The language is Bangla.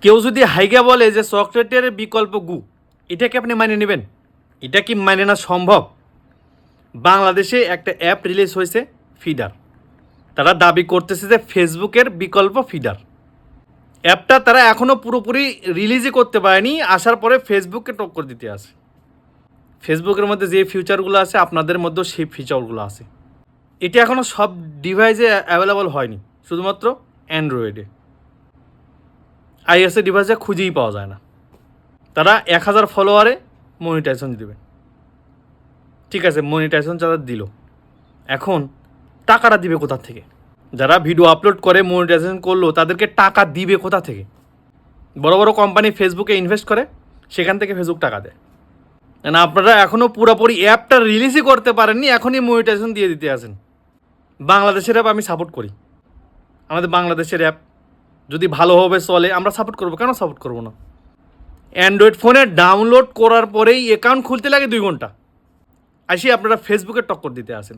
কেউ যদি হাইগা বলে যে চকলেটের বিকল্প গু, এটা কি আপনি মানে নেবেন? এটা কি মানে না সম্ভব? বাংলাদেশে একটা অ্যাপ রিলিজ হয়েছে, ফিডার। তারা দাবি করতেছে যে ফেসবুকের বিকল্প ফিডার। অ্যাপটা তারা এখনও পুরোপুরি রিলিজই করতে পারেনি, আসার পরে ফেসবুককে টক্কর দিতে আসে। ফেসবুকের মধ্যে যে ফিচারগুলো আছে আপনাদের মধ্যেও সেই ফিচারগুলো আছে। এটা এখনও সব ডিভাইসে অ্যাভেলেবল হয়নি, শুধুমাত্র অ্যান্ড্রয়েডে। আইএসএ ডিভাইসে খুঁজেই পাওয়া যায় না। তারা 1000 ফলোয়ারে মনিটাইজেশন দেবে। ঠিক আছে, মনিটাইজেশন যারা দিল, এখন টাকাটা দিবে কোথা থেকে? যারা ভিডিও আপলোড করে মনিটাইজেশন করলো, তাদেরকে টাকা দিবে কোথা থেকে? বড় বড় কোম্পানি ফেসবুকে ইনভেস্ট করে, সেখান থেকে ফেসবুক টাকা দেয় না। আপনারা এখনও পুরোপুরি অ্যাপটা রিলিজই করতে পারেননি, এখনই মনিটাইজেশন দিয়ে দিতে আসেন। বাংলাদেশের অ্যাপ আমি সাপোর্ট করি। আমাদের বাংলাদেশের অ্যাপ যদি ভালোভাবে চলে আমরা সাপোর্ট করবো, কেন সাপোর্ট করবো না? অ্যান্ড্রয়েড ফোনে ডাউনলোড করার পরেই অ্যাকাউন্ট খুলতে লাগে 2 ঘন্টা। আসি আপনারা ফেসবুকে টক্কর দিতে আসেন।